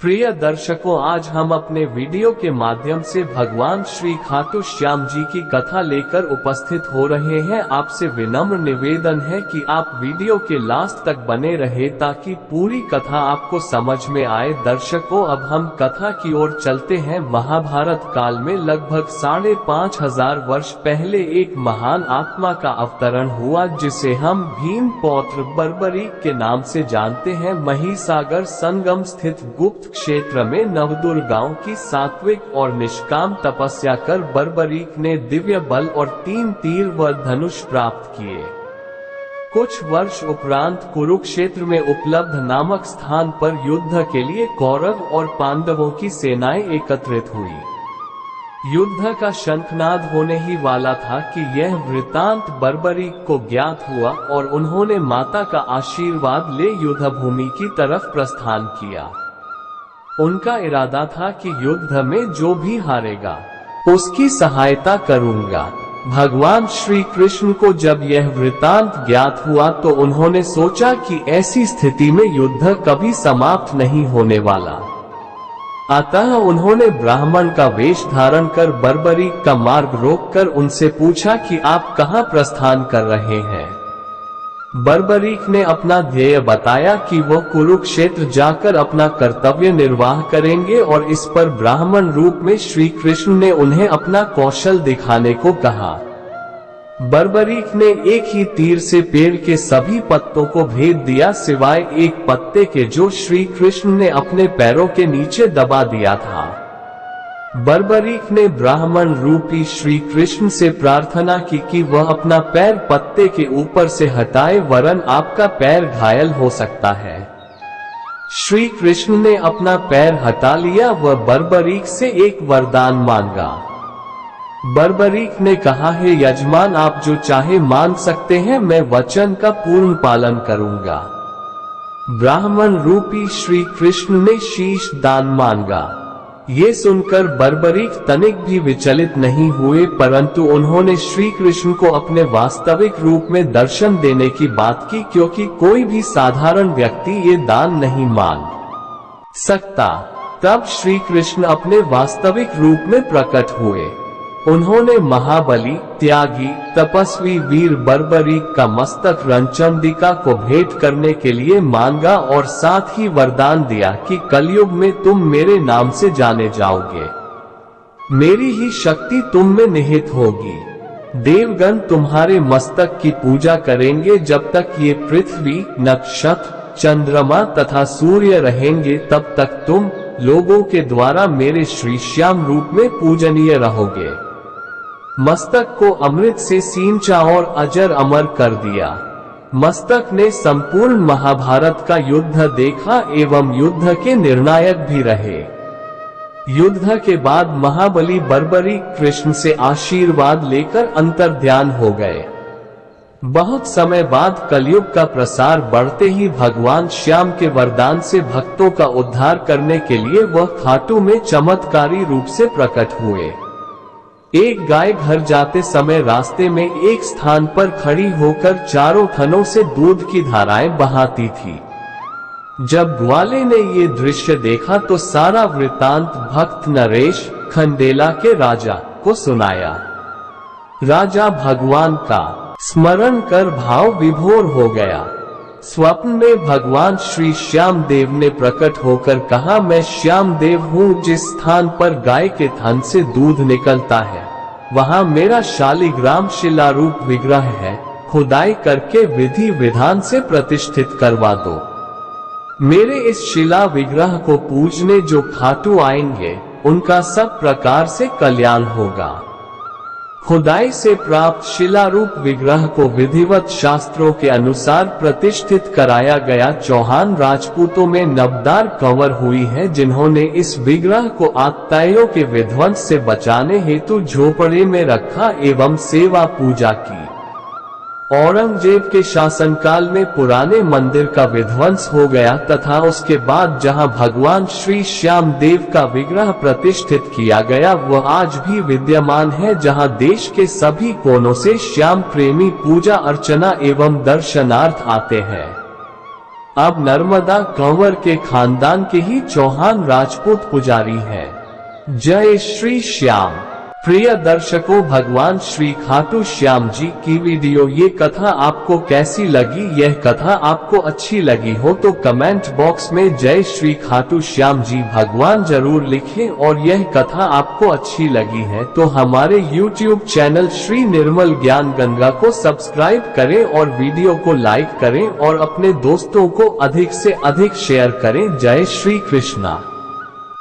प्रिय दर्शकों, आज हम अपने वीडियो के माध्यम से भगवान श्री खाटू श्याम जी की कथा लेकर उपस्थित हो रहे हैं। आपसे विनम्र निवेदन है कि आप वीडियो के लास्ट तक बने रहे ताकि पूरी कथा आपको समझ में आए। दर्शकों, अब हम कथा की ओर चलते हैं। महाभारत काल में लगभग 5,500 वर्ष पहले एक महान आत्मा का अवतरण हुआ जिसे हम भीम पौत्र बर्बरीक के नाम से जानते हैं। महिसागर संगम स्थित गुप्त क्षेत्र में नवदुर्गाओं की सात्विक और निष्काम तपस्या कर बर्बरीक ने दिव्य बल और 3 तीर व धनुष प्राप्त किए। कुछ वर्ष उपरांत कुरुक्षेत्र में उपलब्ध नामक स्थान पर युद्ध के लिए कौरव और पांडवों की सेनाएं एकत्रित हुई। युद्ध का शंखनाद होने ही वाला था कि यह वृत्तांत बर्बरीक को ज्ञात हुआ और उन्होंने माता का आशीर्वाद ले युद्ध भूमि की तरफ प्रस्थान किया। उनका इरादा था कि युद्ध में जो भी हारेगा उसकी सहायता करूंगा। भगवान श्री कृष्ण को जब यह वृत्तांत ज्ञात हुआ तो उन्होंने सोचा कि ऐसी स्थिति में युद्ध कभी समाप्त नहीं होने वाला। अतः उन्होंने ब्राह्मण का वेश धारण कर बर्बरीक का मार्ग रोककर उनसे पूछा कि आप कहां प्रस्थान कर रहे हैं। बर्बरीक ने अपना ध्येय बताया कि वह कुरुक्षेत्र जाकर अपना कर्तव्य निर्वाह करेंगे और इस पर ब्राह्मण रूप में श्री कृष्ण ने उन्हें अपना कौशल दिखाने को कहा। बर्बरीक ने एक ही तीर से पेड़ के सभी पत्तों को भेद दिया सिवाय एक पत्ते के जो श्री कृष्ण ने अपने पैरों के नीचे दबा दिया था। बर्बरीक ने ब्राह्मण रूपी श्री कृष्ण से प्रार्थना की कि वह अपना पैर पत्ते के ऊपर से हटाए वरन आपका पैर घायल हो सकता है। श्री कृष्ण ने अपना पैर हटा लिया व बर्बरीक से एक वरदान मांगा। बर्बरीक ने कहा, हे यजमान, आप जो चाहे मांग सकते हैं, मैं वचन का पूर्ण पालन करूंगा। ब्राह्मण रूपी श्री कृष्ण ने शीश दान मांगा। ये सुनकर बर्बरीक तनिक भी विचलित नहीं हुए, परंतु उन्होंने श्री कृष्ण को अपने वास्तविक रूप में दर्शन देने की बात की क्योंकि कोई भी साधारण व्यक्ति ये दान नहीं मांग सकता। तब श्री कृष्ण अपने वास्तविक रूप में प्रकट हुए। उन्होंने महाबली, त्यागी, तपस्वी वीर बर्बरीक का मस्तक रणचंडिका को भेंट करने के लिए मांगा और साथ ही वरदान दिया कि कलयुग में तुम मेरे नाम से जाने जाओगे। मेरी ही शक्ति तुम में निहित होगी। देवगण तुम्हारे मस्तक की पूजा करेंगे। जब तक ये पृथ्वी, नक्षत्र, चंद्रमा तथा सूर्य रहेंगे तब तक तुम लोगों के द्वारा मेरे श्री श्याम रूप में पूजनीय रहोगे। मस्तक को अमृत से सींचा और अजर अमर कर दिया। मस्तक ने संपूर्ण महाभारत का युद्ध देखा एवं युद्ध के निर्णायक भी रहे। युद्ध के बाद महाबली बर्बरीक कृष्ण से आशीर्वाद लेकर अंतर्ध्यान हो गए। बहुत समय बाद कलयुग का प्रसार बढ़ते ही भगवान श्याम के वरदान से भक्तों का उद्धार करने के लिए वह खाटू में चमत्कारी रूप से प्रकट हुए। एक गाय घर जाते समय रास्ते में एक स्थान पर खड़ी होकर चारों थनों से दूध की धाराएं बहाती थी। जब ग्वाले ने ये दृश्य देखा तो सारा वृत्तांत भक्त नरेश खंडेला के राजा को सुनाया। राजा भगवान का स्मरण कर भाव विभोर हो गया। स्वप्न में भगवान श्री श्याम देव ने प्रकट होकर कहा, मैं श्याम देव हूँ। जिस स्थान पर गाय के थन से दूध निकलता है वहाँ मेरा शालिग्राम शिलारूप विग्रह है। खुदाई करके विधि विधान से प्रतिष्ठित करवा दो। मेरे इस शिला विग्रह को पूजने जो खाटू आएंगे उनका सब प्रकार से कल्याण होगा। खुदाई से प्राप्त शिलारूप विग्रह को विधिवत शास्त्रों के अनुसार प्रतिष्ठित कराया गया। चौहान राजपूतों में नबदार कंवर हुई है जिन्होंने इस विग्रह को आतताइयों के विध्वंस से बचाने हेतु झोपड़े में रखा एवं सेवा पूजा की। औरंगजेब के शासनकाल में पुराने मंदिर का विध्वंस हो गया तथा उसके बाद जहां भगवान श्री श्याम देव का विग्रह प्रतिष्ठित किया गया वह आज भी विद्यमान है, जहां देश के सभी कोनों से श्याम प्रेमी पूजा अर्चना एवं दर्शनार्थ आते हैं। अब नर्मदा कंवर के खानदान के ही चौहान राजपूत पुजारी हैं। जय श्री श्याम। प्रिय दर्शकों, भगवान श्री खाटू श्याम जी की वीडियो ये कथा आपको कैसी लगी? यह कथा आपको अच्छी लगी हो तो कमेंट बॉक्स में जय श्री खाटू श्याम जी भगवान जरूर लिखें, और यह कथा आपको अच्छी लगी है तो हमारे YouTube चैनल श्री निर्मल ज्ञान गंगा को सब्सक्राइब करें और वीडियो को लाइक करें और अपने दोस्तों को अधिक से अधिक शेयर करें। जय श्री कृष्णा।